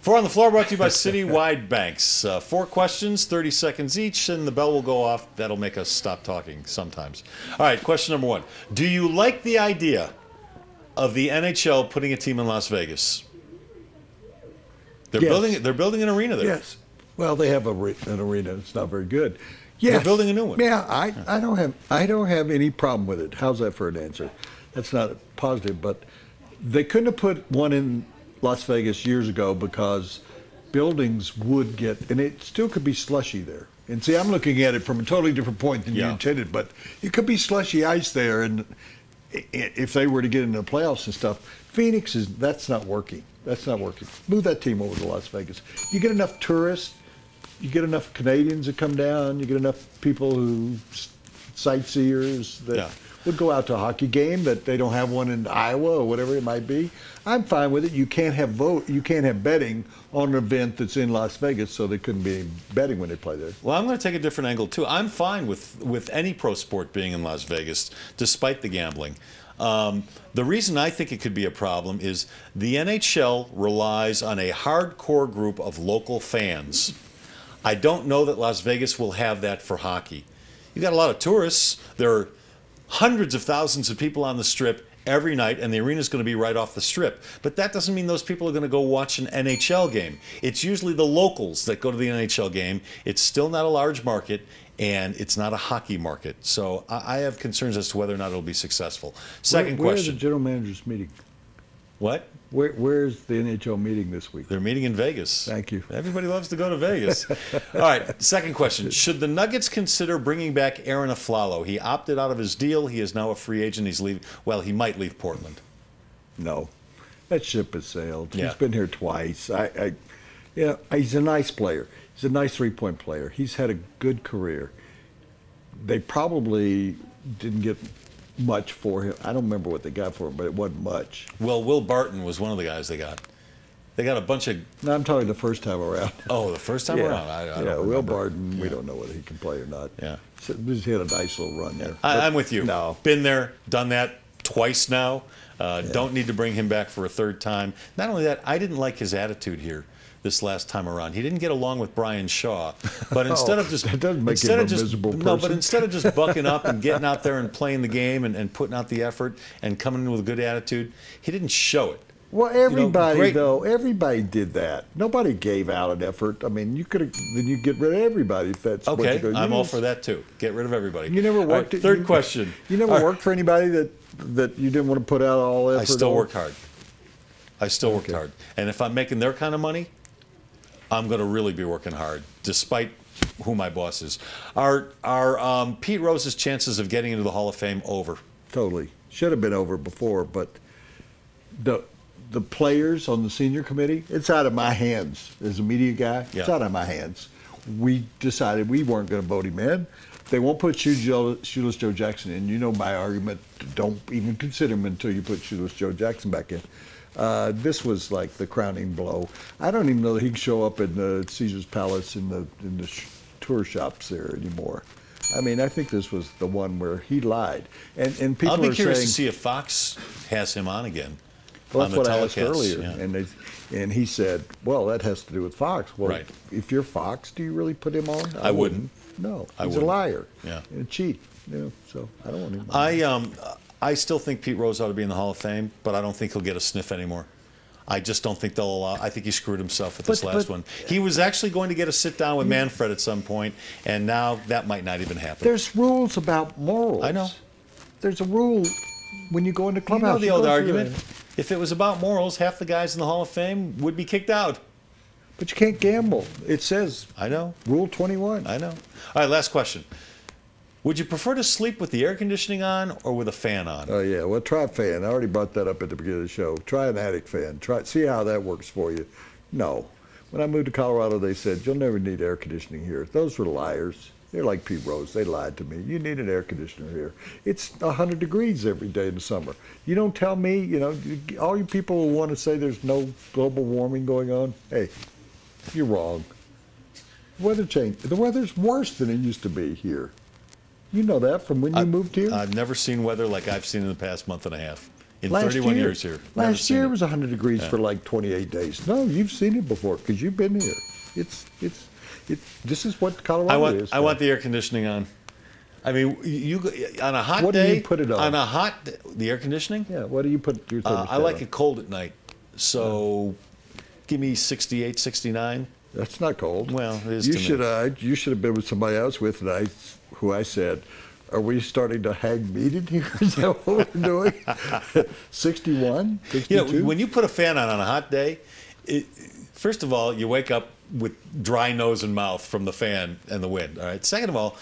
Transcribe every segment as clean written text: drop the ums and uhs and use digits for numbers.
Four on the Floor brought to you by Citywide Banks. 4 questions, 30 seconds each, and the bell will go off. That'll make us stop talking sometimes. All right, question number 1. Do you like the idea of the NHL putting a team in Las Vegas? They're building an arena there. Yes. Well, they have an arena. It's not very good. Yes. They're building a new one. Yeah, I don't have any problem with it. How's that for an answer? That's not positive, but they couldn't have put one in Las Vegas years ago because buildings would get, and it still could be slushy there. And see, I'm looking at it from a totally different point than you intended, but it could be slushy ice there, and if they were to get into the playoffs and stuff, Phoenix that's not working. That's not working. Move that team over to Las Vegas. You get enough tourists, you get enough Canadians that come down, you get enough people who sightseers that would go out to a hockey game that they don't have one in Iowa or whatever it might be. I'm fine with it. You can't have betting on an event that's in Las Vegas, so there couldn't be any betting when they play there. Well, I'm going to take a different angle too. I'm fine with any pro sport being in Las Vegas, despite the gambling. The reason I think it could be a problem is the NHL relies on a hardcore group of local fans. I don't know that Las Vegas will have that for hockey. You got a lot of tourists. There are hundreds of thousands of people on the Strip every night, and the arena is going to be right off the Strip. But that doesn't mean those people are going to go watch an NHL game. It's usually the locals that go to the NHL game. It's still not a large market, and it's not a hockey market. So I have concerns as to whether or not it'll be successful. Second question. Where's the general manager's meeting? What? Where's the NHL meeting this week? They're meeting in Vegas. Thank you. Everybody loves to go to Vegas. All right, second question. Should the Nuggets consider bringing back Aaron Aflalo? He opted out of his deal. He is now a free agent. He's leaving. Well, he might leave Portland. No. That ship has sailed. Yeah. He's been here twice. He's a nice player. He's a nice three-point player. He's had a good career. They probably didn't get much for him. I don't remember what they got for him, but it wasn't much. Well, Will Barton was one of the guys they got. They got a bunch of... No, I'm talking the first time around. Oh, the first time around? I don't remember. Will Barton, we don't know whether he can play or not. Yeah. So he's had a nice little run there. I'm with you. No. Been there, done that twice now. Don't need to bring him back for a third time. Not only that, I didn't like his attitude here this last time around. He didn't get along with Brian Shaw, but instead of just that doesn't make him a miserable person. No, but instead of just bucking up and getting out there and playing the game and putting out the effort and coming in with a good attitude, he didn't show it. Well, everybody everybody did that. Nobody gave out an effort. I mean, you could have then you get rid of everybody if that's what you go. I'm all for that too. Get rid of everybody. You never worked. Right, third question. You never worked for anybody that you didn't want to put out all effort. I still work hard. I still worked hard, and if I'm making their kind of money, I'm going to really be working hard, despite who my boss is. Are Pete Rose's chances of getting into the Hall of Fame over? Totally. Should have been over before, but the players on the senior committee, it's out of my hands as a media guy. Yeah. It's out of my hands. We decided we weren't going to vote him in. They won't put Shoeless Joe Jackson in. You know my argument. Don't even consider him until you put Shoeless Joe Jackson back in. This was like the crowning blow. I don't even know that he can show up in the Caesar's Palace in the tour shops there anymore. I mean, I think this was the one where he lied. And people I'll be are curious saying, to see if Fox has him on again. well, on that's the what I asked telecast, earlier. And he said, well, that has to do with Fox. Well, Right. if you're Fox, do you really put him on? I wouldn't. No, I he's wouldn't. a liar. Yeah. And a cheat. So I don't want him on. I still think Pete Rose ought to be in the Hall of Fame, but I don't think he'll get a sniff anymore. I just don't think they'll allow. I think he screwed himself with this last one. He was actually going to get a sit down with Manfred at some point, and now that might not even happen. There's rules about morals. I know. There's a rule when you go into You clubhouse. know the old argument. If it was about morals, half the guys in the Hall of Fame would be kicked out. But you can't gamble. It says. I know. Rule 21. I know. All right, last question. Would you prefer to sleep with the air conditioning on or with a fan on? Oh, yeah. Well, try a fan. I already brought that up at the beginning of the show. Try an attic fan. See how that works for you. No. When I moved to Colorado, they said, you'll never need air conditioning here. Those were liars. They're like Pete Rose. They lied to me. You need an air conditioner here. It's 100 degrees every day in the summer. You don't tell me, all you people who want to say there's no global warming going on, hey, you're wrong. Weather change. The weather's worse than it used to be here. You know that from when you moved here? I've never seen weather like I've seen in the past month and a half. in 31 years here. Never Last seen year it. was 100 degrees for like 28 days. No, you've seen it before because you've been here. This is what Colorado is. I want the air conditioning on. I mean, you on a hot What do day. you put it on? The air conditioning. Yeah, what do you put your thermostat I like on? it cold at night. So, give me 68, 69. That's not cold. Well, it is You to me. you should have been with somebody else with who I said, are we starting to hang meat in here? Is that what we're doing? 61, 62? You know, when you put a fan on a hot day, first of all, you wake up with dry nose and mouth from the fan and the wind. All right. Second of all,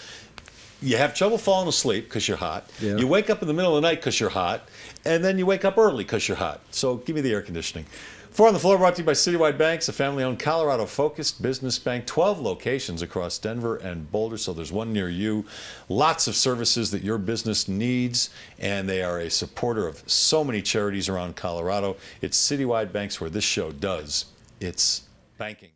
you have trouble falling asleep because you're hot. Yeah. You wake up in the middle of the night because you're hot, and then you wake up early because you're hot. So give me the air conditioning. Four on the Floor brought to you by Citywide Banks, a family-owned Colorado-focused business bank. 12 locations across Denver and Boulder, so there's one near you. Lots of services that your business needs, and they are a supporter of so many charities around Colorado. It's Citywide Banks where this show does its banking.